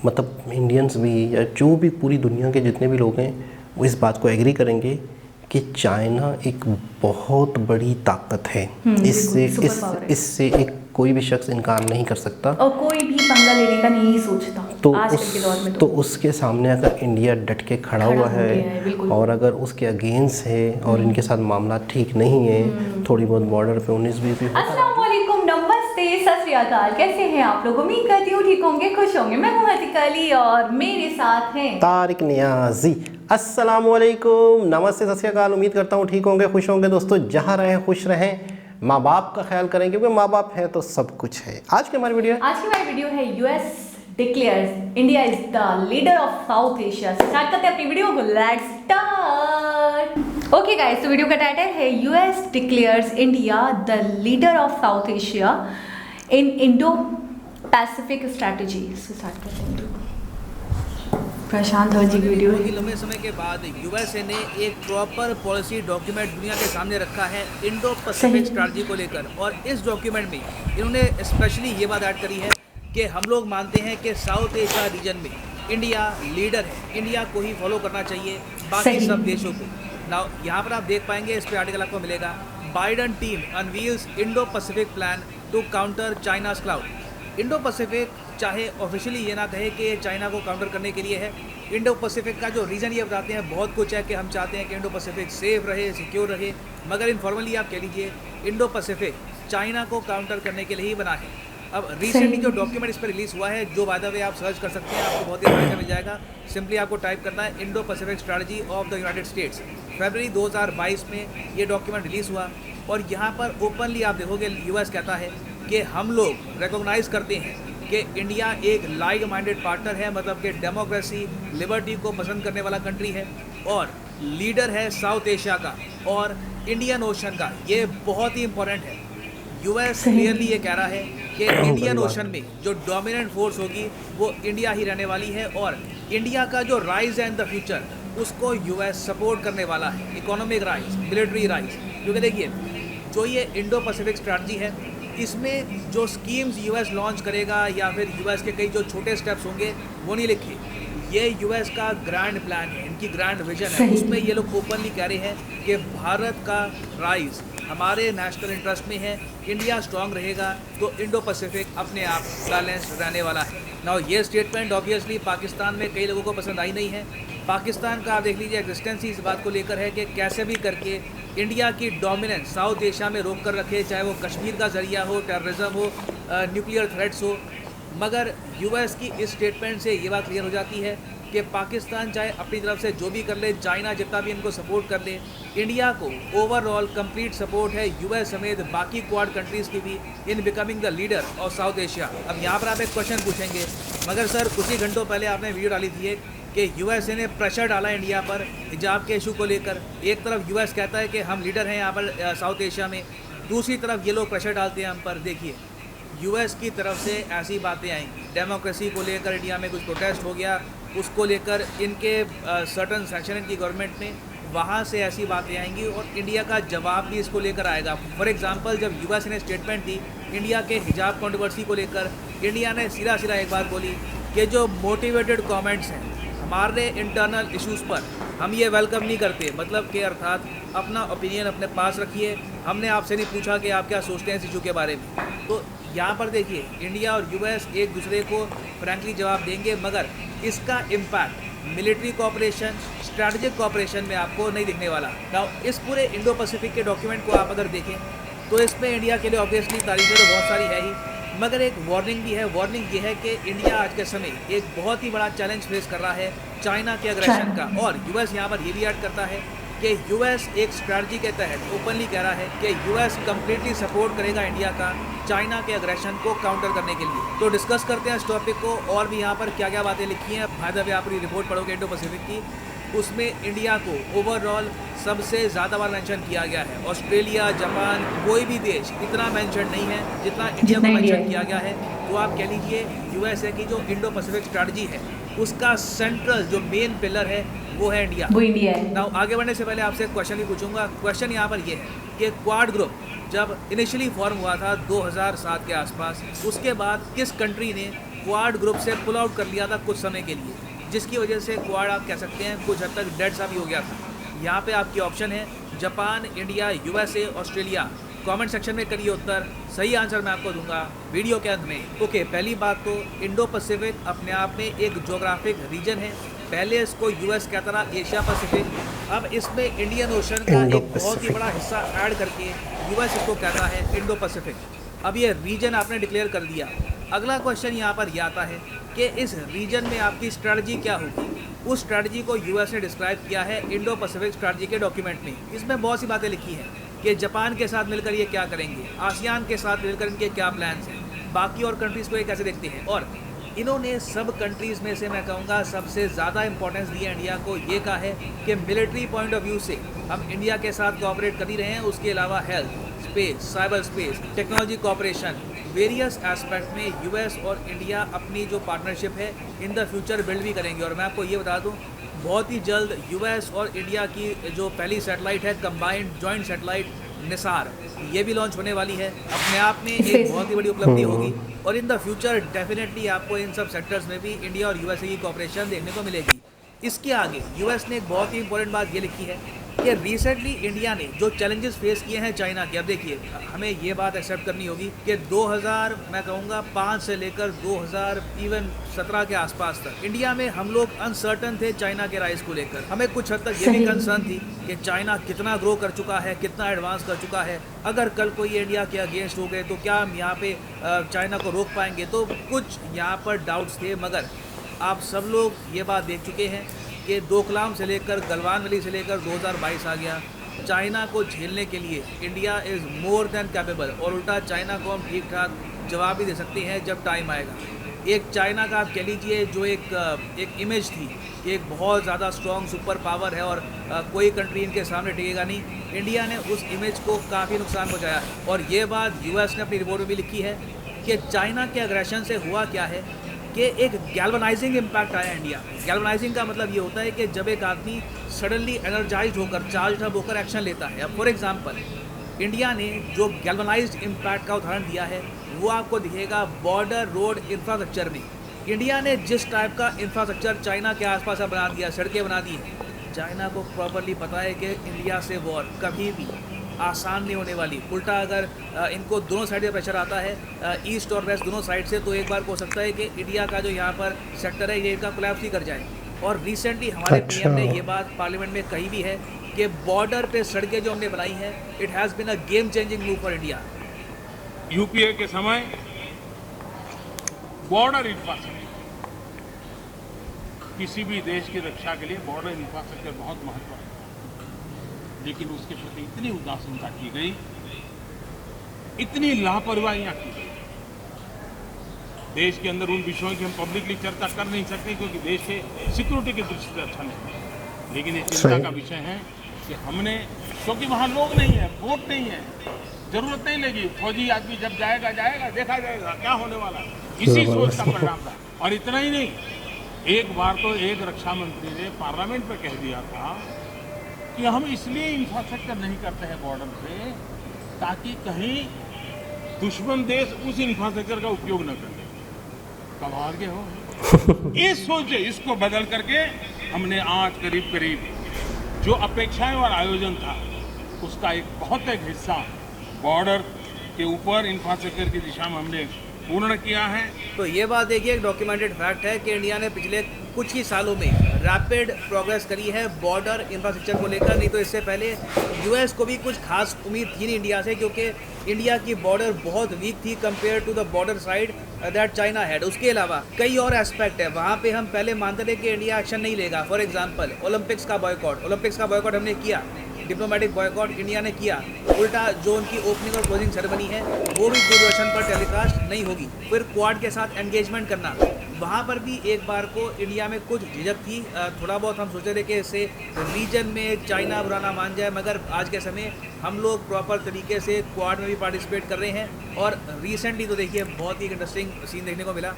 मतलब इंडियंस भी या जो भी पूरी दुनिया के जितने भी लोग हैं वो इस बात को एग्री करेंगे कि चाइना एक बहुत बड़ी ताकत है। इससे एक कोई भी शख्स इनकार नहीं कर सकता और कोई भी पंगा लेने का नहीं सोचता आजकल के दौर में। तो उसके सामने अगर इंडिया डट के खड़ा हुआ है और अगर उसके अगेंस्ट है और इनके साथ मामला ठीक नहीं है, थोड़ी बहुत बॉर्डर पे 19-20 भी अस्सलाम वालेकुम, नमस्ते, सत श्री अकाल। कैसे हैं आप लोग? उम्मीद करती हूँ ठीक होंगे, खुश होंगे। मैं हूँ अतिक अली और मेरे साथ हैं तारिक नियाजी। अस्सलाम वालेकुम, नमस्ते, सत श्री अकाल। उम्मीद करता हूँ ठीक होंगे, खुश होंगे। दोस्तों जहाँ रहें खुश रहें, माँ बाप का ख्याल करें क्योंकि माँ बाप हैं तो सब कुछ है। आज की हमारी वीडियो है US declares India is the leader of south Asia. Start करते हैं अपनी वीडियो को, लेट्स स्टार्ट। ओके गाइस, तो वीडियो का टाइटल है US declares India the leader of south Asia in Indo Pacific strategy. Start करते हैं प्रशांत जी की वीडियो। लंबे समय के बाद यूएसए ने एक प्रॉपर पॉलिसी डॉक्यूमेंट दुनिया के सामने रखा है इंडो पैसिफिक स्ट्रैटेजी को लेकर, और इस डॉक्यूमेंट में इन्होंने स्पेशली ये बात ऐड करी है कि हम लोग मानते हैं कि साउथ एशिया रीजन में इंडिया लीडर है, इंडिया को ही फॉलो करना चाहिए बाकी सब देशों को। नाउ यहाँ पर आप देख पाएंगे, इस पे आर्टिकल आपको मिलेगा, Biden team unveils Indo Pacific plan to counter China's cloud. Indo Pacific चाहे ऑफिशियली ये ना कहे कि चाइना को काउंटर करने के लिए है, इंडो पैसिफिक का जो रीज़न ये बताते हैं बहुत कुछ है कि हम चाहते हैं कि इंडो पैसिफिक सेफ रहे, सिक्योर रहे, मगर इनफॉर्मली आप कह लीजिए इंडो पैसिफिक चाइना को काउंटर करने के लिए ही बना है। अब रिसेंटली जो डॉक्यूमेंट इस पर रिलीज़ हुआ है, जो बाय द वे आप सर्च कर सकते हैं, आपको बहुत ही आसानी मिल जाएगा। सिंपली आपको टाइप करना है Indo Pacific strategy of the United States. फरवरी 2022 में ये डॉक्यूमेंट रिलीज़ हुआ और यहाँ पर ओपनली आप देखोगे यूएस कहता है कि हम लोग रिकॉग्नाइज़ करते हैं कि इंडिया एक लाइक माइंडेड पार्टनर है, मतलब कि डेमोक्रेसी लिबर्टी को पसंद करने वाला कंट्री है और लीडर है साउथ एशिया का और इंडियन ओशन का। ये बहुत ही इंपॉर्टेंट है। यूएस क्लियरली ये कह रहा है कि इंडियन ओशन में जो डोमिनेंट फोर्स होगी वो इंडिया ही रहने वाली है और इंडिया का जो राइज है इन द फ्यूचर उसको यूएस सपोर्ट करने वाला है, इकोनॉमिक राइज, मिलिट्री राइज। क्योंकि देखिए जो ये इंडो पैसिफिक स्ट्रैटेजी है, इसमें जो स्कीम्स यूएस लॉन्च करेगा या फिर यूएस के कई जो छोटे स्टेप्स होंगे वो नहीं लिखे। ये यूएस का ग्रैंड प्लान है, इनकी ग्रैंड विजन है। उसमें ये लोग ओपनली कह रहे हैं कि भारत का राइज हमारे नेशनल इंटरेस्ट में है, इंडिया स्ट्रांग रहेगा तो इंडो पैसिफिक अपने आप बैलेंस रहने वाला है। नाउ ये स्टेटमेंट ऑब्वियसली पाकिस्तान में कई लोगों को पसंद आई नहीं है। पाकिस्तान का आप देख लीजिए एग्जिस्टेंस ही इस बात को लेकर है कि कैसे भी करके इंडिया की डोमिनेंस साउथ एशिया में रोक कर रखे, चाहे वो कश्मीर का जरिया हो, टेररिज्म हो, न्यूक्लियर थ्रेट्स हो। मगर यूएस की इस स्टेटमेंट से ये बात क्लियर हो जाती है कि पाकिस्तान चाहे अपनी तरफ से जो भी कर ले, चाइना जितना भी इनको सपोर्ट कर ले, इंडिया को ओवरऑल कंप्लीट सपोर्ट है यूएस समेत बाकी क्वाड कंट्रीज़ की भी in becoming the leader of south Asia. अब यहाँ पर आप एक क्वेश्चन पूछेंगे, मगर सर कुछ ही घंटों पहले आपने वीडियो डाली थी कि यूएसए ने प्रेशर डाला इंडिया पर हिजाब के इशू को लेकर। एक तरफ यूएस कहता है कि हम लीडर हैं यहाँ पर साउथ एशिया में, दूसरी तरफ ये लोग प्रेशर डालते हैं हम पर। देखिए यूएस की तरफ से ऐसी बातें आएंगी, डेमोक्रेसी को लेकर इंडिया में कुछ प्रोटेस्ट हो गया, उसको लेकर इनके सर्टन सेक्शन इनकी गवर्नमेंट में, वहाँ से ऐसी बातें आएंगी और इंडिया का जवाब भी इसको लेकर आएगा। फॉर एग्जांपल जब यूएस ने स्टेटमेंट दी इंडिया के हिजाब कंट्रोवर्सी को लेकर, इंडिया ने सीधा एक बात बोली कि जो मोटिवेटेड कमेंट्स हैं हमारे इंटरनल इश्यूज़ पर हम ये वेलकम नहीं करते, मतलब कि अर्थात अपना ओपिनियन अपने पास रखिए, हमने आपसे नहीं पूछा कि आप क्या सोचते हैं इस इशू के बारे में। तो यहाँ पर देखिए इंडिया और यूएस एक दूसरे को फ्रैंकली जवाब देंगे, मगर इसका impact military cooperation, strategic cooperation में आपको नहीं दिखने वाला। नाउ इस पूरे इंडो पैसिफिक के डॉक्यूमेंट को आप अगर देखें तो इसमें इंडिया के लिए ऑब्वियसली तारीफें तो बहुत सारी है ही, मगर एक वार्निंग भी है। वार्निंग ये है कि इंडिया आज के समय एक बहुत ही बड़ा चैलेंज फेस कर रहा है चाइना के अग्रेशन का, और यूएस यहाँ पर ये भी ऐड करता है कि यूएस एक स्ट्रैटेजी के तहत ओपनली कह रहा है कि यूएस कंप्लीटली सपोर्ट करेगा इंडिया का चाइना के अग्रेशन को काउंटर करने के लिए। तो डिस्कस करते हैं इस टॉपिक को, और भी यहाँ पर क्या क्या बातें लिखी हैं। फायदा भी आप रिपोर्ट पढ़ोगे इंडो पैसिफिक की, उसमें इंडिया को ओवरऑल सबसे ज़्यादा बार मेंशन किया गया है। ऑस्ट्रेलिया, जापान, कोई भी देश इतना मेंशन नहीं है जितना इंडिया को मेंशन किया गया है। तो आप कह लीजिए यूएसए की जो इंडो पैसिफिक स्ट्रैटेजी है उसका सेंट्रल जो मेन पिलर है वो है इंडिया। है। नाउ आगे बढ़ने से पहले आपसे एक क्वेश्चन भी पूछूंगा। क्वेश्चन यहाँ पर ये है कि क्वाड ग्रुप जब इनिशियली फॉर्म हुआ था 2007 के आसपास, उसके बाद किस कंट्री ने क्वाड ग्रुप से पुल आउट कर लिया था कुछ समय के लिए, जिसकी वजह से क्वाड आप कह सकते हैं कुछ हद तक डेड सा भी हो गया था। यहाँ पे आपकी ऑप्शन है Japan, India, USA, Australia. Comment section में करिए उत्तर, सही आंसर मैं आपको दूंगा वीडियो के अंत में। ओके, पहली बात तो इंडो पैसिफिक अपने आप में एक ज्योग्राफिक रीजन है। पहले इसको यूएस कहता था एशिया पैसिफिक, अब इसमें इंडियन ओशन का एक बहुत ही बड़ा हिस्सा ऐड करके यूएस इसको कहता है इंडो पैसिफिक। अब ये रीजन आपने डिक्लेयर कर दिया। अगला क्वेश्चन यहाँ पर यह आता है कि इस रीजन में आपकी स्ट्रेटजी क्या होगी। उस स्ट्रेटजी को यूएस ने डिस्क्राइब किया है इंडो पैसिफिक स्ट्रेटजी के डॉक्यूमेंट में। इसमें बहुत सी बातें लिखी हैं कि जापान के साथ मिलकर ये क्या करेंगे, आसियान के साथ मिलकर इनके क्या प्लान्स हैं, बाकी और कंट्रीज़ को ये कैसे देखते हैं। और इन्होंने सब कंट्रीज़ में से मैं कहूँगा सबसे ज़्यादा इंपॉर्टेंस दिया इंडिया को, ये कहा है कि मिलिट्री पॉइंट ऑफ व्यू से हम इंडिया के साथ कोऑपरेट कर ही रहे हैं। उसके अलावा health, space, cyber space, technology cooperation, various aspect में यूएस और इंडिया अपनी जो पार्टनरशिप है इन द फ्यूचर बिल्ड भी करेंगे। और मैं आपको ये बता दूं, बहुत ही जल्द यूएस और इंडिया की जो पहली सैटेलाइट है कंबाइंड जॉइंट सैटेलाइट निसार, ये भी लॉन्च होने वाली है। अपने आप में एक बहुत ही बड़ी उपलब्धि होगी और इन द फ्यूचर डेफिनेटली आपको इन सब सेक्टर्स में भी इंडिया और यूएसए की कोऑपरेशन देखने को मिलेगी। इसके आगे यूएस ने एक बहुत ही इंपॉर्टेंट बात ये लिखी है कि रिसेंटली इंडिया ने जो चैलेंजेस फेस किए हैं चाइना के, अब देखिए हमें ये बात एक्सेप्ट करनी होगी कि 2000 मैं कहूँगा 5 से लेकर 2017 के आसपास तक इंडिया में हम लोग अनसर्टन थे चाइना के राइज को लेकर। हमें कुछ हद तक ये भी कंसर्न थी कि चाइना कितना ग्रो कर चुका है, कितना एडवांस कर चुका है, अगर कल कोई इंडिया के अगेंस्ट हो गए तो क्या हम यहाँ पे चाइना को रोक पाएंगे। तो कुछ यहाँ पर डाउट्स थे, मगर आप सब लोग ये बात देख चुके हैं कि डोकलाम से लेकर गलवान वैली से लेकर 2022 आ गया। चाइना को झेलने के लिए India is more than capable, और उल्टा चाइना को हम ठीक ठाक जवाब भी दे सकते हैं जब टाइम आएगा। एक चाइना का आप कह लीजिए जो एक इमेज थी कि एक बहुत ज़्यादा स्ट्रॉन्ग सुपर पावर है और कोई कंट्री इनके सामने टिकेगा नहीं, इंडिया ने उस इमेज को काफ़ी नुकसान पहुँचाया है। और ये बात यूएस ने अपनी रिपोर्ट में भी लिखी है कि चाइना के अग्रेशन से हुआ क्या है कि एक गैल्वनाइजिंग इम्पैक्ट आया इंडिया। गैल्वनाइजिंग का मतलब ये होता है कि जब एक आदमी सडनली एनर्जाइज होकर, चार्ज अप होकर एक्शन लेता है। अब फॉर एग्जांपल इंडिया ने जो गैल्वनाइज्ड इम्पैक्ट का उदाहरण दिया है वो आपको दिखेगा बॉर्डर रोड इंफ्रास्ट्रक्चर में। इंडिया ने जिस टाइप का इंफ्रास्ट्रक्चर चाइना के आसपास बना दिया, सड़कें बना दी हैं, चाइना को प्रॉपरली पता है कि इंडिया से वॉर कभी भी आसान नहीं होने वाली। उल्टा अगर इनको दोनों साइड से प्रेशर आता है, ईस्ट और वेस्ट दोनों साइड से, तो एक बार हो सकता है कि इंडिया का जो यहाँ पर सेक्टर है ये इनका कोलैप्स ही कर जाए। और रिसेंटली हमारे पीएम ने ये बात पार्लियामेंट में कही भी है कि बॉर्डर पे सड़कें जो हमने बनाई हैं, it has been a game changing move for India. UPA के समय बॉर्डर इंफ्रास्ट्रक्चर, किसी भी देश की रक्षा के लिए बॉर्डर इंफ्रास्ट्रक्चर बहुत महत्वपूर्ण है, लेकिन उसके प्रति इतनी उदासीनता की गई, इतनी लापरवाहियां की गई। देश के अंदर उन विषयों की हम पब्लिकली चर्चा कर नहीं सकते क्योंकि देश के सिक्योरिटी की दृष्टि से अच्छा नहीं है, लेकिन ये चिंता का विषय है कि हमने, क्योंकि वहाँ लोग नहीं है, वोट नहीं है, जरूरत नहीं लगी, फौजी आदमी जब जाएगा देखा जाएगा क्या होने वाला है, इसी सोच का परिणाम था। और इतना ही नहीं, एक बार तो एक रक्षा मंत्री ने पार्लियामेंट में कह दिया था कि हम इसलिए इंफ्रास्ट्रक्चर नहीं करते हैं बॉर्डर पे ताकि कहीं दुश्मन देश उस इंफ्रास्ट्रक्चर का उपयोग न करे। कमाल के हो इस सोचे, इसको बदल करके हमने आज करीब करीब जो अपेक्षाएं और आयोजन था उसका एक बहुत एक हिस्सा बॉर्डर के ऊपर इंफ्रास्ट्रक्चर की दिशा में हमने पूर्ण किया है। तो ये बात देखिए, एक डॉक्यूमेंटेड फैक्ट है कि इंडिया ने पिछले कुछ ही सालों में रैपिड प्रोग्रेस करी है बॉर्डर इंफ्रास्ट्रक्चर को लेकर। नहीं तो इससे पहले यूएस को भी कुछ खास उम्मीद थी नहीं इंडिया से, क्योंकि इंडिया की बॉर्डर बहुत वीक थी compare to the border side that China had. उसके अलावा कई और एस्पेक्ट है वहाँ पे हम पहले मानते थे कि इंडिया एक्शन नहीं लेगा। फॉर एग्जांपल ओलंपिक्स का बॉयकॉट हमने किया, डिप्लोमेटिक बॉयकॉट इंडिया ने किया। उल्टा जो उनकी ओपनिंग और क्लोजिंग सेरेमनी है वो भी दूरदर्शन पर टेलीकास्ट नहीं होगी। फिर क्वाड के साथ एंगेजमेंट करना, वहाँ पर भी एक बार को इंडिया में कुछ झिझक थी। थोड़ा बहुत हम सोचे थे कि इससे रीजन में चाइना बुरा ना मान जाए, मगर आज के समय हम लोग प्रॉपर तरीके से क्वाड में भी पार्टिसिपेट कर रहे हैं। और रिसेंटली तो देखिए बहुत ही इंटरेस्टिंग सीन देखने को मिला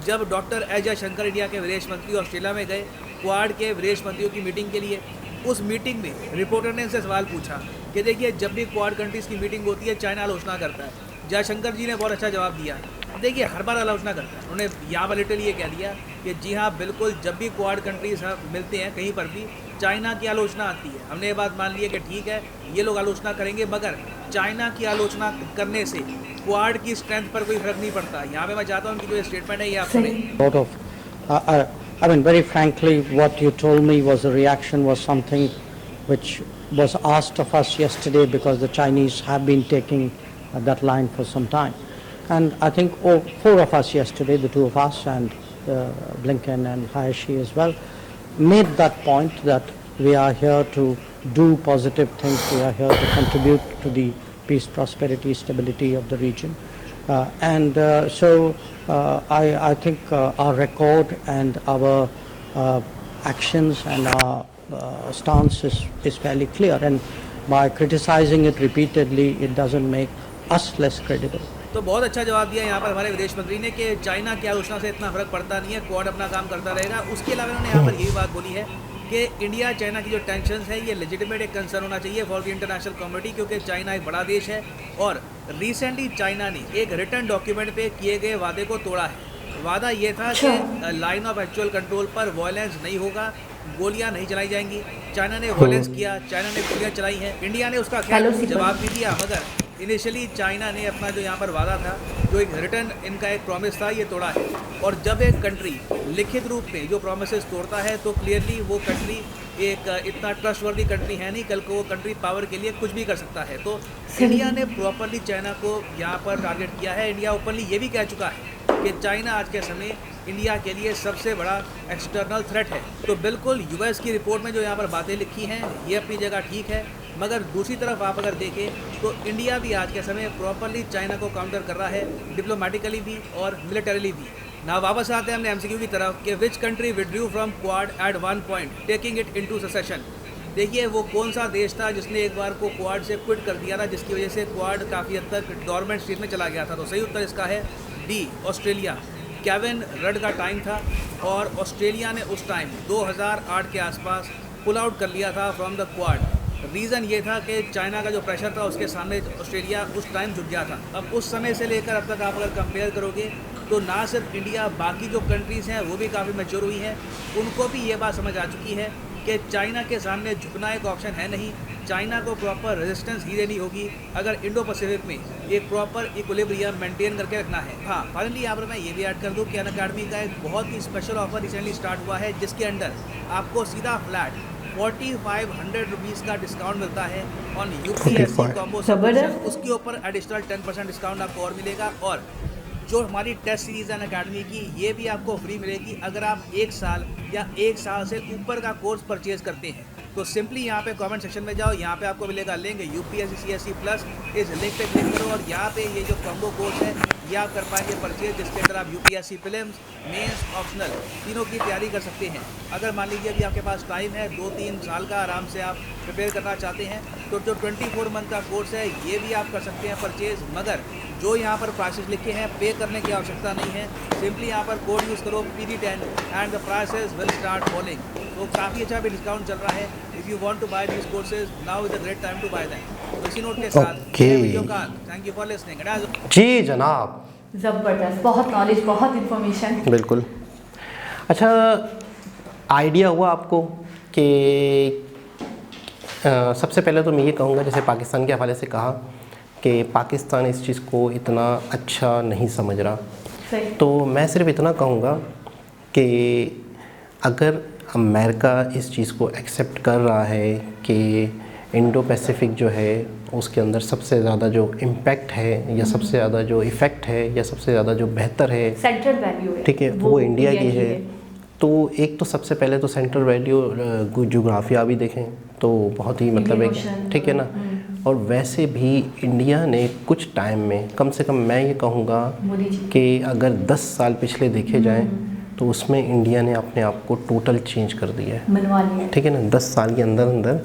जब डॉक्टर एस जयशंकर इंडिया के विदेश मंत्री ऑस्ट्रेलिया में गए क्वाड के विदेश मंत्रियों की मीटिंग के लिए। उस मीटिंग में रिपोर्टर ने इनसे सवाल पूछा कि देखिए जब भी क्वाड कंट्रीज़ की मीटिंग होती है चाइना आलोचना करता है। जयशंकर जी ने बहुत अच्छा जवाब दिया। देखिए हर बार आलोचना करता है। उन्होंने यहाँ पर लिटरली ये कह दिया कि जी हाँ बिल्कुल, जब भी क्वाड कंट्रीज मिलते हैं कहीं पर भी चाइना की आलोचना आती है। हमने ये बात मान ली है कि ठीक है ये लोग आलोचना करेंगे, मगर चाइना की आलोचना करने से क्वाड की स्ट्रेंथ पर कोई फर्क नहीं पड़ता। यहाँ पे मैं चाहता हूँ कि जो स्टेटमेंट है ये आप सुनें। Sort of, I mean, very frankly, what you told me was a reaction, was something which was asked of us yesterday, because the Chinese have been taking that line for some time. And I think four of us yesterday, the two of us and Blinken and Hayashi as well, made that point that we are here to do positive things, we are here to contribute to the peace, prosperity, stability of the region. I think our record and our actions and our stance is fairly clear, and by criticizing it repeatedly, it doesn't make us less credible. तो बहुत अच्छा जवाब दिया यहाँ पर हमारे विदेश मंत्री ने कि चाइना की आलोचना से इतना फर्क पड़ता नहीं है, क्वाड अपना काम करता रहेगा। उसके अलावा उन्होंने यहाँ पर यही बात बोली है कि इंडिया चाइना की जो टेंशन है ये लेजिटिमेट एक कंसर्न होना चाहिए फॉर द इंटरनेशनल कम्युनिटी, क्योंकि चाइना एक बड़ा देश है और रिसेंटली चाइना ने एक रिटर्न डॉक्यूमेंट पे किए गए वादे को तोड़ा है। वादा ये था कि लाइन ऑफ एक्चुअल कंट्रोल पर वायलेंस नहीं होगा, गोलियां नहीं चलाई जाएंगी। चाइना ने वायलेंस किया, चाइना ने गोलियां चलाई हैं, इंडिया ने उसका खैर जवाब भी दिया, मगर इनिशियली चाइना ने अपना जो यहाँ पर वादा था, जो एक रिटर्न इनका एक प्रॉमिस था, ये तोड़ा है। और जब एक कंट्री लिखित रूप में जो प्रॉमिसेस तोड़ता है तो क्लियरली वो कंट्री एक इतना ट्रस्टवर्दी कंट्री है नहीं, कल को वो कंट्री पावर के लिए कुछ भी कर सकता है। तो इंडिया ने प्रॉपरली चाइना को यहाँ पर टारगेट किया है। इंडिया ओपनली ये भी कह चुका है कि चाइना आज के समय इंडिया के लिए सबसे बड़ा एक्सटर्नल थ्रेट है। तो बिल्कुल यूएस की रिपोर्ट में जो यहाँ पर बातें लिखी हैं ये अपनी जगह ठीक है, मगर दूसरी तरफ आप अगर देखें तो इंडिया भी आज के समय प्रॉपरली चाइना को काउंटर कर रहा है, डिप्लोमेटिकली भी और मिलिटरीली भी। ना वापस आते हैं हमने एमसीक्यू की तरफ कि which country withdrew from Quad at one point taking it into secession. देखिए वो कौन सा देश था जिसने एक बार को क्वाड से क्विट कर दिया था, जिसकी वजह से क्वाड काफ़ी हद तक डोरमेंट स्टेट में चला गया था। तो सही उत्तर इसका है डी, ऑस्ट्रेलिया। केविन रड का टाइम था और ऑस्ट्रेलिया ने उस टाइम 2008 के आसपास पुल आउट कर लिया था फ्रॉम द क्वाड। रीज़न ये था कि चाइना का जो प्रेशर था उसके सामने ऑस्ट्रेलिया उस टाइम झुक गया था। अब उस समय से लेकर अब तक आप अगर कंपेयर करोगे तो ना सिर्फ इंडिया, बाकी जो कंट्रीज़ हैं वो भी काफ़ी मैच्योर हुई हैं, उनको भी ये बात समझ आ चुकी है कि चाइना के सामने झुकना एक ऑप्शन है नहीं। चाइना को प्रॉपर रेजिस्टेंस ही देनी होगी अगर इंडो पैसिफिक में एक प्रॉपर इक्विलिब्रियम मेंटेन करके रखना है। हाँ, फाइनली यहाँ पर मैं ये भी ऐड कर दूँ कि अनअकैडमी का एक बहुत ही स्पेशल ऑफर रिसेंटली स्टार्ट हुआ है, जिसके अंडर आपको सीधा फ्लैट 4500 रुपीज़ का डिस्काउंट मिलता है ऑन यूपीएससी कॉम्बो सब्सक्रिप्शन। उसके ऊपर एडिशनल 10% डिस्काउंट आपको और मिलेगा, और जो हमारी टेस्ट सीरीज़ है अनअकैडमी की ये भी आपको फ्री मिलेगी अगर आप 1 साल या 1 साल से ऊपर का कोर्स परचेज करते हैं। तो सिंपली यहाँ पे कमेंट सेक्शन में जाओ, यहाँ पे आपको मिलेगा लिंक यूपीएससी सीएससी प्लस, इस लिंक पे क्लिक करो और यहाँ पे ये जो कॉम्बो कोर्स है ये आप कर पाएंगे परचेज, जिसके अंदर आप यूपीएससी प्रीलिम्स, मेंस, ऑप्शनल तीनों की तैयारी कर सकते हैं। अगर मान लीजिए अभी आपके पास टाइम है 2-3 साल का, आराम से आप प्रिपेयर करना चाहते हैं, तो जो 24 मंथ का कोर्स है ये भी आप कर सकते हैं परचेज। मगर जो यहाँ पर प्राइसेस लिखे हैं पे करने की आवश्यकता नहीं है, सिंपली यहाँ पर कोड यूज़ करो PD10 and the prices will start following. तो काफ़ी अच्छा भी डिस्काउंट चल रहा है। If you want to buy these courses now is a great time to buy them. तो इसी नोट के साथ वीडियो का थैंक यू फॉर लिसनिंग। जी जनाब, ज़बरदस्त, बहुत नॉलेज, बहुत इन्फॉर्मेशन। बिल्कुल। अच्छा, आइडिया हुआ आपको कि सबसे पहले तो मैं ये कहूँगा, जैसे पाकिस्तान के हवाले से कहा कि पाकिस्तान इस चीज़ को इतना अच्छा नहीं समझ रहा, तो मैं सिर्फ इतना कहूँगा कि अगर अमेरिका इस चीज़ को एक्सेप्ट कर रहा है कि इंडो पैसिफिक जो है उसके अंदर सबसे ज़्यादा जो इम्पैक्ट है या सबसे ज़्यादा जो इफ़ेक्ट है या सबसे ज़्यादा जो बेहतर है, सेंट्रल वैल्यू है, ठीक है, वो इंडिया की है। तो एक तो सबसे पहले तो सेंट्रल वैल्यू जोग्राफिया भी देखें तो बहुत ही मतलब एक, ठीक है ना। और वैसे भी इंडिया ने कुछ टाइम में, कम से कम मैं ये कहूँगा कि अगर 10 साल पिछले देखे जाएँ तो उसमें इंडिया ने अपने आप को टोटल चेंज कर दिया है, ठीक है ना। 10 साल के अंदर अंदर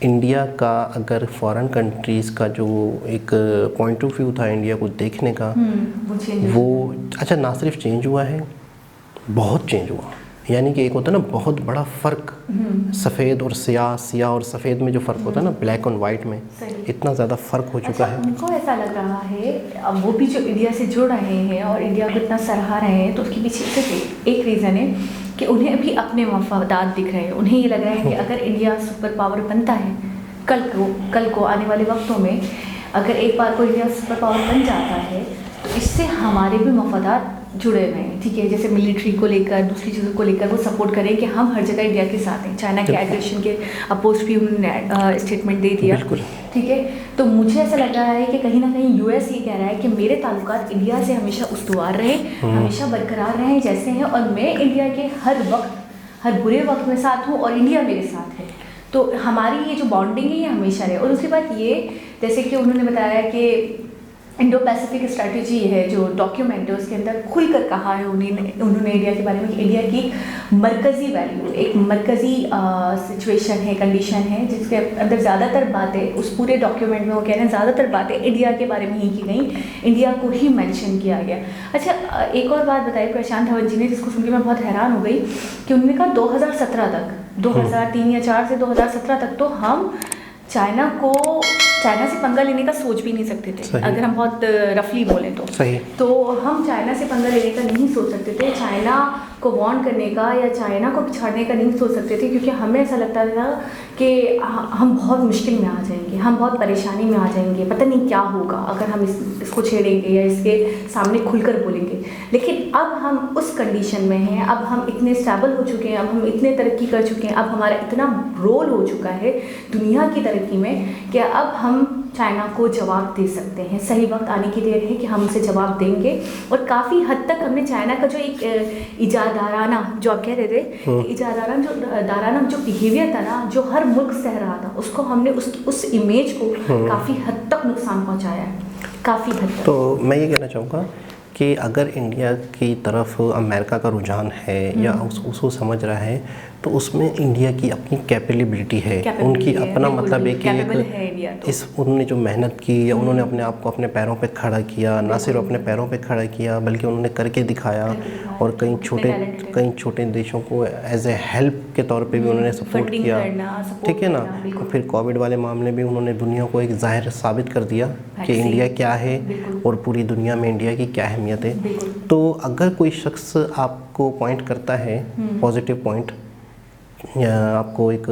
इंडिया का अगर फॉरेन कंट्रीज़ का जो एक पॉइंट ऑफ व्यू था इंडिया को देखने का, वो अच्छा ना सिर्फ चेंज हुआ है, बहुत चेंज हुआ। यानी कि एक होता है ना बहुत बड़ा फ़र्क, सफ़ेद और सियाह, सियाह और सफ़ेद में जो फ़र्क होता है ना, ब्लैक और वाइट में, इतना ज़्यादा फ़र्क हो चुका है। उनको ऐसा लग रहा है, अब वो भी जो इंडिया से जुड़ रहे हैं और इंडिया को इतना सराहा रहे हैं, तो उसके पीछे सिर्फ एक रीज़न है कि उन्हें भी अपने मफादात दिख रहे हैं। उन्हें ये लग रहा है कि अगर इंडिया सुपर पावर बनता है कल को आने वाले वक्तों में, अगर एक बार को इंडिया सुपर पावर बन जाता है तो इससे हमारे भी मफादात जुड़े हुए हैं, ठीक है। जैसे मिलिट्री को लेकर, दूसरी चीज़ों को लेकर वो सपोर्ट करें कि हम हर जगह इंडिया के साथ हैं। चाइना के एग्रेशन के अपोज भी उन्होंने स्टेटमेंट दे दिया, ठीक है। तो मुझे ऐसा लग रहा है कि कहीं ना कहीं यूएस ये कह रहा है कि मेरे ताल्लुकात इंडिया से हमेशा उस्तवार रहे, हमेशा बरकरार रहें जैसे हैं, और मैं इंडिया के हर वक्त, हर बुरे वक्त में साथ हूँ और इंडिया मेरे साथ है। तो हमारी ये जो बॉन्डिंग है ये हमेशा रहे। और उसके बाद ये, जैसे कि उन्होंने बताया कि इंडो पैसिफिक स्ट्रैटेजी है जो डॉक्यूमेंट है, उसके अंदर खुलकर कहा है उन्होंने इंडिया के बारे में कि इंडिया की मरकज़ी वैल्यू, एक मरकज़ी सिचुएशन है, कंडीशन है, जिसके अंदर ज़्यादातर बातें, उस पूरे डॉक्यूमेंट में वो कह रहे हैं ज़्यादातर बातें इंडिया के बारे में ही की गई, इंडिया को ही मेंशन किया गया। अच्छा, एक और बात बताई प्रशांत धवन जी ने, जिसको सुन के मैं बहुत हैरान हो गई, कि उन्होंने कहा 2017 तक, 2003 या 4 से 2017 तक तो हम चाइना से पंगा लेने का सोच भी नहीं सकते थे, अगर हम बहुत रफली बोलें तो। सही। तो हम चाइना से पंगा लेने का नहीं सोच सकते थे, चाइना को वार्न करने का या चाइना को पिछाड़ने का नहीं सोच सकते थे, क्योंकि हमें ऐसा लगता था कि हम बहुत मुश्किल में आ जाएंगे, हम बहुत परेशानी में आ जाएंगे, पता नहीं क्या होगा अगर हम इसको छेड़ेंगे या इसके सामने खुलकर बोलेंगे। लेकिन अब हम उस कंडीशन में हैं, अब हम इतने स्टेबल हो चुके हैं, अब हम इतने तरक्की कर चुके हैं, अब हमारा इतना रोल हो चुका है दुनिया की तरक्की में कि अब हम चाइना को जवाब दे सकते हैं। सही वक्त आने की देर है कि हम उसे जवाब देंगे। और काफ़ी हद तक हमने चाइना का जो एक इजादाराना, जो आप कह रहे थे, इजादाराना जो बिहेवियर था ना, जो हर मुल्क सह रहा था, उसको हमने उस इमेज को काफ़ी हद तक नुकसान पहुंचाया है, काफ़ी हद तक। तो मैं ये कहना चाहूँगा कि अगर इंडिया की तरफ अमेरिका का रुझान है या उसको समझ रहा है, तो उसमें इंडिया की अपनी कैपेबिलिटी है, उनकी अपना मतलब है कि उन्होंने जो मेहनत की, या उन्होंने अपने आप को अपने पैरों पे खड़ा किया, ना सिर्फ अपने पैरों पे खड़ा किया बल्कि उन्होंने करके दिखाया, और कई छोटे देशों को एज ए हेल्प के तौर पे भी उन्होंने सपोर्ट किया, ठीक है ना। और फिर कोविड वाले मामले में उन्होंने दुनिया को एक ज़ाहिर साबित कर दिया कि इंडिया क्या है और पूरी दुनिया में इंडिया की क्या अहमियत है। तो अगर कोई शख्स आपको पॉइंट करता है, पॉजिटिव पॉइंट, या आपको एक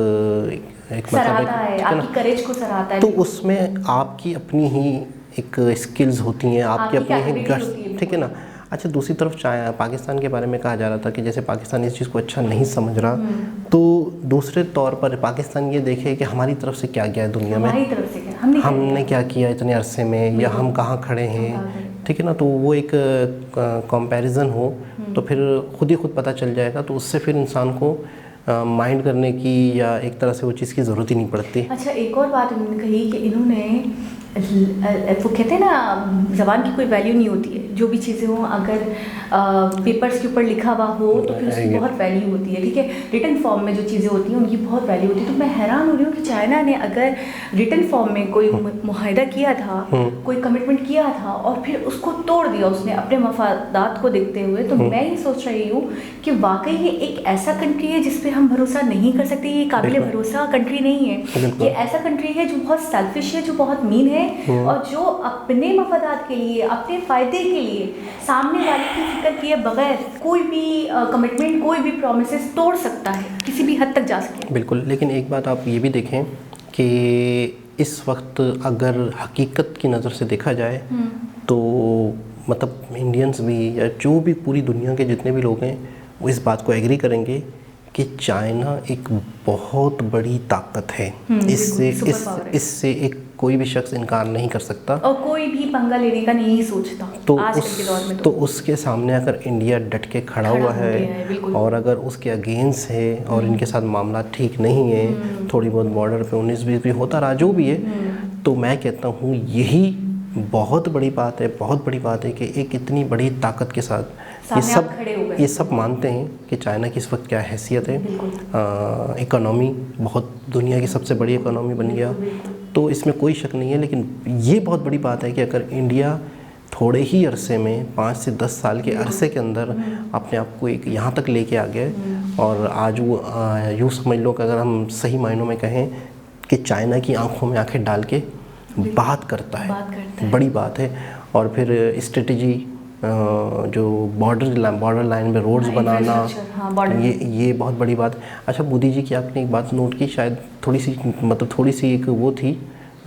मतलब आपकी करेज को सराहता है, तो उसमें आपकी अपनी ही एक स्किल्स होती हैं, आपकी अपनी ही गट्स, ठीक है ना। अच्छा, दूसरी तरफ पाकिस्तान के बारे में कहा जा रहा था कि जैसे पाकिस्तान इस चीज़ को अच्छा नहीं समझ रहा, तो दूसरे तौर पर पाकिस्तान ये देखे कि हमारी तरफ से क्या गया है दुनिया में, हमारी तरफ से क्या, हमने क्या किया इतने अरसे में, या हम कहाँ खड़े हैं, ठीक है ना। तो वो एक कंपैरिजन हो तो फिर खुद ही खुद पता चल जाएगा, तो उससे फिर इंसान को माइंड करने की या एक तरह से वो चीज़ की ज़रूरत ही नहीं पड़ती। अच्छा, एक और बात उन्होंने कही कि इन्होंने, वो कहते हैं ना, ज़बान की कोई वैल्यू नहीं होती है, जो भी चीज़ें हों, अगर पेपर्स के ऊपर लिखा हुआ हो तो फिर उसकी बहुत वैल्यू होती है, ठीक है। रिटन फॉर्म में जो चीज़ें होती हैं उनकी बहुत वैल्यू होती है। तो मैं हैरान हो रही हूँ कि चाइना ने अगर रिटन फॉर्म में कोई मुआहदा किया था, कोई कमिटमेंट किया था, और फिर उसको तोड़ दिया उसने अपने मफादात को देखते हुए, तो मैं ये सोच रही हूँ कि वाकई ये एक ऐसा कंट्री है जिस पे हम भरोसा नहीं कर सकते, ये काबिल भरोसा कंट्री नहीं है। ये ऐसा कंट्री है जो बहुत सेल्फिश है, जो बहुत मीन है, और जो अपने मफादात के लिए, अपने फ़ायदे के लिए, सामने वाले की फिक्र किए बगैर कोई भी कमिटमेंट, कोई भी प्रॉमिसेस तोड़ सकता है, किसी भी हद तक जा सके। बिल्कुल, लेकिन एक बात आप ये भी देखें कि इस वक्त अगर हकीकत की नज़र से देखा जाए तो मतलब इंडियंस भी या जो भी पूरी दुनिया के जितने भी लोग हैं वो इस बात को एग्री करेंगे कि चाइना एक बहुत बड़ी ताकत है। इससे एक कोई भी शख्स इनकार नहीं कर सकता, और कोई भी पंगा लेने का नहीं सोचता। तो तो उसके सामने अगर इंडिया डट के खड़ा हुआ है और अगर उसके अगेंस्ट है और इनके साथ मामला ठीक नहीं है, थोड़ी बहुत बॉर्डर पे 19-20 भी होता रहा, जो भी है, तो मैं कहता हूँ यही बहुत बड़ी बात है, बहुत बड़ी बात है कि एक इतनी बड़ी ताकत के साथ ये सब मानते हैं कि चाइना की इस वक्त क्या हैसियत है। इकोनॉमी बहुत दुनिया की सबसे बड़ी इकोनॉमी बन गया, तो इसमें कोई शक नहीं है। लेकिन ये बहुत बड़ी बात है कि अगर इंडिया थोड़े ही अरसे में 5 से 10 साल के अरसे के अंदर अपने आप को एक यहाँ तक लेके आ गए और आज वो यूँ समझ लो कि अगर हम सही मायनों में कहें कि चाइना की आंखों में आंखें डाल के बात करता है, बड़ी बात है। और फिर स्ट्रेटजी जो बॉर्डर लाइन में रोड्स बनाना, ये बहुत बड़ी बात। अच्छा मोदी जी की आपने एक बात नोट की, शायद थोड़ी सी एक वो थी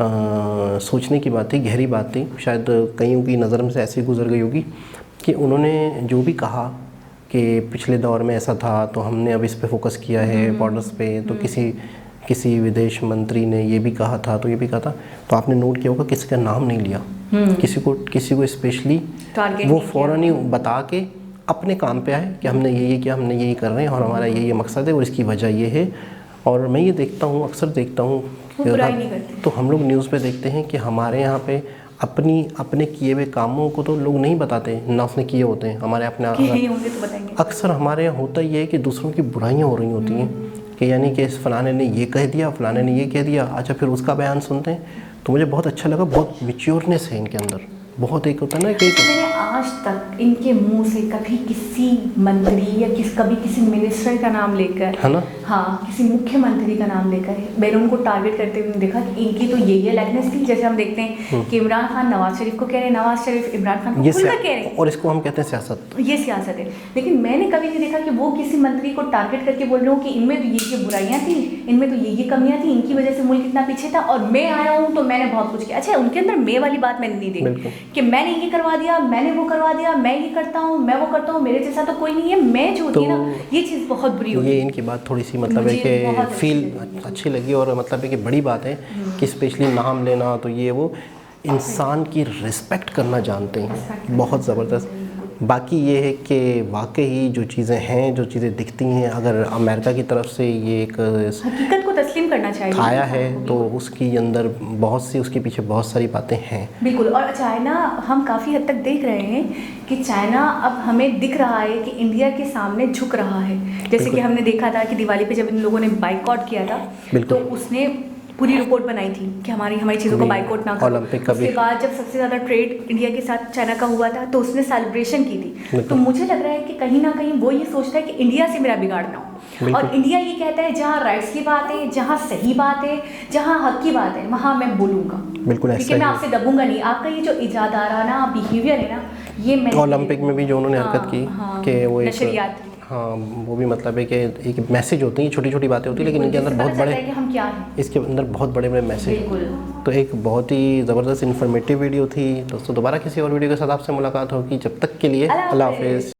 सोचने की बात थी, गहरी बात थी, शायद कईयों की नज़र में से ऐसी गुजर गई होगी कि उन्होंने जो भी कहा कि पिछले दौर में ऐसा था तो हमने अब इस पे फोकस किया है बॉर्डर्स पे, तो किसी विदेश मंत्री ने ये भी कहा था, तो ये भी कहा था, तो आपने नोट किया होगा किसी का नाम नहीं लिया, किसी को स्पेशली वो फ़ौरन ही बता के अपने काम पे आए कि हमने ये किया, हमने यही कर रहे हैं और हमारा ये मकसद है और इसकी वजह ये है। और मैं ये देखता हूँ, अक्सर देखता हूँ, तो हम लोग न्यूज़ पे देखते हैं कि हमारे यहाँ पे अपने किए हुए कामों को तो लोग नहीं बताते ना, उसने किए होते हैं हमारे अपने अक्सर हमारे यहाँ होता ये है कि दूसरों की बुराइयाँ हो रही होती हैं कि यानी कि इस फलाने ने ये कह दिया, फलाने ने ये कह दिया, अच्छा फिर उसका बयान सुनते हैं। तो मुझे बहुत अच्छा लगा, बहुत मैच्योरनेस है इनके अंदर, बहुत एक होता है ना कि मैंने आज तक इनके मुंह से कभी किसी मंत्री या कभी किसी मिनिस्टर का नाम लेकर, है ना, हाँ, किसी मुख्यमंत्री का नाम लेकर मैंने उनको टारगेट करते हुए देखा कि इनकी तो ये लाइकनेस थी। जैसे हम देखते हैं कि इमरान खान नवाज शरीफ को कह रहे हैं, नवाज शरीफ इमरान खान को खुलकर कह रहे हैं, और इसको हम कहते हैं सियासत, ये सियासत है। लेकिन मैंने कभी नहीं देखा कि वो किसी मंत्री को टारगेट करके बोल रहे हो कि इनमें तो ये बुराइयां थी, इनमें तो ये कमियां थी, इनकी वजह से मुल्क इतना पीछे था और मैं आया हूँ तो मैंने बहुत कुछ किया। अच्छा, उनके अंदर मैं वाली बात मैंने नहीं देखी कि मैंने ये करवा दिया, मैंने वो करवा दिया, मैं ये करता हूँ, मैं वो करता हूँ, मेरे जैसा तो कोई नहीं है, मैं जो होती है ना, ये चीज़ बहुत बुरी होती है। ये इनकी बात थोड़ी सी मतलब है कि फील अच्छी लगी और मतलब है कि बड़ी बात है कि स्पेशली नाम लेना, तो ये वो इंसान की रिस्पेक्ट करना जानते हैं, बहुत ज़बरदस्त। बाकी ये है कि वाकई जो चीज़ें हैं, जो चीज़ें दिखती हैं, अगर अमेरिका की तरफ से ये एक हकीकत को तस्लीम करना चाहिए आया है तो उसके अंदर उसके पीछे बहुत सारी बातें हैं। बिल्कुल। और चाइना, हम काफ़ी हद तक देख रहे हैं कि चाइना अब हमें दिख रहा है कि इंडिया के सामने झुक रहा है। जैसे कि हमने देखा था कि दिवाली पे जब इन लोगों ने बाइकआउट किया था तो उसने पूरी रिपोर्ट बनाई थी कि हमारी चीज़ों को बाइकआउट ना करो। उसके बाद जब सबसे ज़्यादा ट्रेड इंडिया के साथ चाइना का हुआ था तो उसने सेलिब्रेशन की थी। तो मुझे लग रहा है कि कहीं ना कहीं वो ये सोचता है कि इंडिया से मेरा बिगाड़ ना हो, और इंडिया ये कहता है जहाँ राइट्स की बात है, जहाँ सही बात है, जहाँ हक की बात है, वहाँ मैं बोलूँगा, बिल्कुल, क्योंकि मैं आपसे दबूंगा नहीं। आपका ये जो इजादाराना बिहेवियर है ना, ये मैं ओलंपिक में भी जो उन्होंने हरकत की कि वो नशरियात, हाँ, वो भी मतलब है कि एक मैसेज होती है, छोटी छोटी बातें होती है, लेकिन इनके अंदर बहुत बड़े, हम क्या हैं, इसके अंदर बहुत बड़े बड़े मैसेज। तो एक बहुत ही ज़बरदस्त इन्फॉर्मेटिव वीडियो थी दोस्तों। दोबारा किसी और वीडियो के साथ आपसे मुलाकात होगी, जब तक के लिए अल्लाह हाफिज़।